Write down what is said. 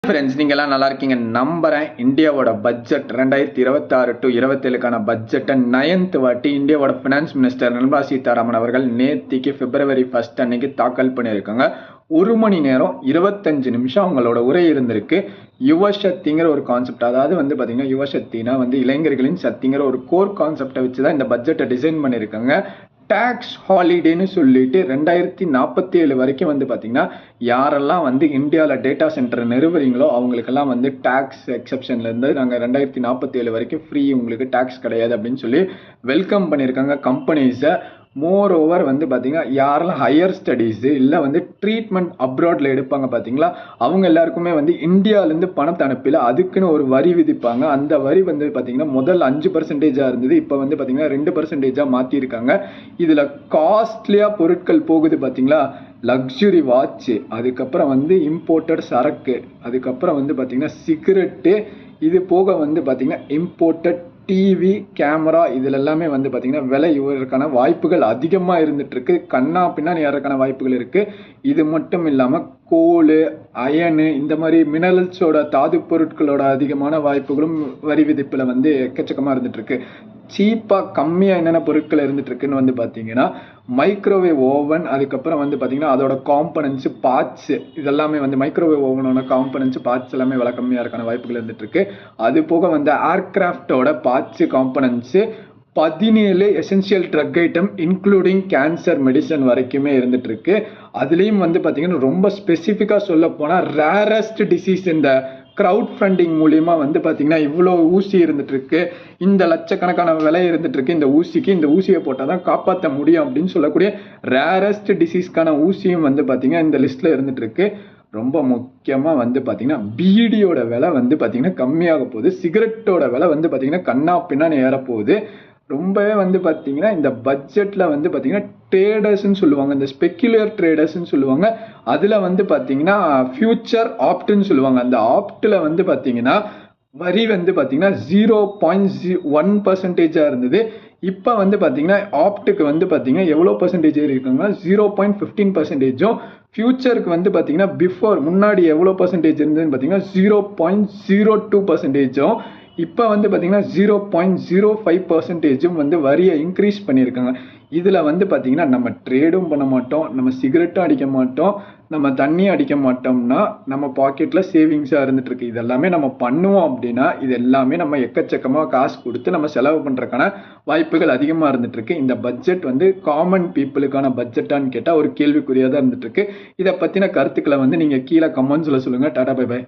Friends, நீங்கள்லாம் நல்லா இருக்கீங்க நம்புறேன். இந்தியாவோட பட்ஜெட் 2026 to 27க்கான பட்ஜெட்டை 9th வாட்டி இந்தியாவோட ஃபினான்ஸ் மினிஸ்டர் நிர்மலா சீதாராமன் அவர்கள் நேத்திக்கு February 1 அன்னைக்கு தாக்கல் பண்ணியிருக்காங்க. 1 மணி நேரம் 25 நிமிஷம் அவங்களோட உரை இருந்திருக்கு. யுவ சக்திங்கிற ஒரு கான்செப்ட், அதாவது பார்த்தீங்கன்னா யுவ சக்தினா இளைஞர்களின் சக்திங்கிற ஒரு கோர் கான்செப்டை வச்சு தான் இந்த பட்ஜெட்டை டிசைன் பண்ணியிருக்காங்க. டாக்ஸ் ஹாலிடேன்னு சொல்லிட்டு 2047 வரைக்கும் பார்த்தீங்கன்னா யாரெல்லாம் இந்தியாவில் டேட்டா சென்டர் நிறுவுறீங்களோ அவங்களுக்கெல்லாம் டாக்ஸ் எக்ஸப்ஷன்லேருந்து நாங்கள் 2047 வரைக்கும் ஃப்ரீ, உங்களுக்கு டாக்ஸ் கிடையாது அப்படின்னு சொல்லி வெல்கம் பண்ணியிருக்காங்க கம்பெனிஸை. மோர் ஓவர் பார்த்தீங்கன்னா யாரெல்லாம் ஹையர் ஸ்டடீஸு இல்லை ட்ரீட்மெண்ட் அப்ராட்ல எடுப்பாங்க பார்த்தீங்களா, அவங்க எல்லாருக்குமே இந்தியாவிலேருந்து பணத்தை அனுப்பல அதுக்குன்னு ஒரு வரி விதிப்பாங்க. அந்த வரி பார்த்தீங்கன்னா முதல் 5% இருந்தது, இப்போ பார்த்தீங்கன்னா 2% மாற்றிருக்காங்க. இதில் காஸ்ட்லியாக பொருட்கள் போகுது பார்த்தீங்களா, லக்ஸுரி வாட்ச்சு, அதுக்கப்புறம் இம்போர்ட்டட் சரக்கு, அதுக்கப்புறம் பார்த்தீங்கன்னா சிகரெட்டு, இது போக பார்த்தீங்கன்னா இம்போர்ட்டட் டிவி, கேமரா, இதில் எல்லாமே பார்த்தீங்கன்னா விலை உயர்றதுக்கான வாய்ப்புகள் அதிகமாக இருந்துட்டு இருக்கு. கண்ணா பின்னாடி ஏறதுக்கான வாய்ப்புகள் இருக்கு. இது மட்டும் இல்லாமல் கோல், அயனு, இந்த மாதிரி மினரல்ஸோட தாது பொருட்களோட அதிகமான வாய்ப்புகளும் வரி விதிப்பில் எக்கச்சக்கமாக இருந்துட்டு இருக்கு. சீப்பாக கம்மியாக என்னென்ன பொருட்கள் இருந்துட்டு இருக்குன்னு பார்த்தீங்கன்னா மைக்ரோவேவ் ஓவன், அதுக்கப்புறம் பார்த்தீங்கன்னா அதோட காம்பனன்ட்ஸ், பார்ட்ஸ், இதெல்லாமே மைக்ரோவேவ் ஓவனோட காம்பனன்ட்ஸ், பார்ட்ஸ் எல்லாமே விலை கம்மியாக இருக்கான வாய்ப்புகள் இருந்துட்டு இருக்கு. அது போக ஏர்கிராஃப்டோட parts, components 17 essential drug item including cancer medicine வரைக்குமே இருந்துட்டு இருக்கு. அதுலேயும் பார்த்தீங்கன்னா ரொம்ப ஸ்பெசிஃபிக்காக சொல்ல போனால் ரேரஸ்ட் டிசீஸ் இந்த க்ரௌட் ஃபண்டிங் மூலியமா பார்த்தீங்கன்னா இவ்வளோ ஊசி இருந்துட்டு இருக்கு, இந்த லட்சக்கணக்கான விலை இருந்துட்டு இருக்கு, இந்த ஊசியை போட்டால் தான் காப்பாற்ற முடியும் அப்படின்னு சொல்லக்கூடிய ரேரஸ்ட் டிசீஸ்க்கான ஊசியும் பார்த்தீங்கன்னா இந்த லிஸ்ட்ல இருந்துட்டு இருக்கு. ரொம்ப முக்கியமாக பார்த்தீங்கன்னா பீடியோட விலை பார்த்தீங்கன்னா கம்மியாக போகுது, சிகரெட்டோட விலை பார்த்தீங்கன்னா கண்ணா பின்னான்னு ஏறப்போகுது. ரொம்பவே பார்த்தீங்கன்னா இந்த பட்ஜெட்டில் பார்த்தீங்கன்னா ட்ரேடர்ஸ்ன்னு சொல்லுவாங்க, இந்த ஸ்பெக்குலர் ட்ரேடர்ஸ்ன்னு சொல்லுவாங்க. அதில் பார்த்தீங்கன்னா ஃபியூச்சர் ஆப்ட்னு சொல்லுவாங்க. அந்த ஆப்டில் பார்த்தீங்கன்னா வரி பார்த்தீங்கன்னா 0.1% இருந்தது. இப்போ பார்த்தீங்கன்னா ஆப்டுக்கு பார்த்தீங்கன்னா எவ்வளோ பர்சன்டேஜ் இருக்குங்கன்னா 0.15%. ஃபியூச்சருக்கு பார்த்தீங்கன்னா முன்னாடி எவ்வளோ பர்சன்டேஜ் இருந்ததுன்னு பார்த்தீங்கன்னா 0.02%. இப்போ பார்த்தீங்கன்னா 0.05% வரியை இன்க்ரீஸ் பண்ணியிருக்காங்க. இதில் பார்த்தீங்கன்னா நம்ம ட்ரேடும் பண்ண மாட்டோம், நம்ம சிகரெட்டும் அடிக்க மாட்டோம், நம்ம தண்ணியும் அடிக்க மாட்டோம்னா நம்ம பாக்கெட்டில் சேவிங்ஸாக இருந்துட்டு இருக்கு. இதெல்லாமே நம்ம பண்ணுவோம் அப்படின்னா இது எல்லாமே நம்ம எக்கச்சக்கமாக காசு கொடுத்து நம்ம செலவு பண்ணுறதுக்கான வாய்ப்புகள் அதிகமாக இருந்துட்டு இருக்கு. இந்த பட்ஜெட் காமன் பீப்புளுக்கான பட்ஜெட்டான்னு கேட்டால் ஒரு கேள்விக்குறியாக தான் இருந்துட்டு இருக்கு. இதை பற்றின கருத்துக்களை நீங்கள் கீழே கமெண்ட்ஸில் சொல்லுங்கள். டாடா, பை பை.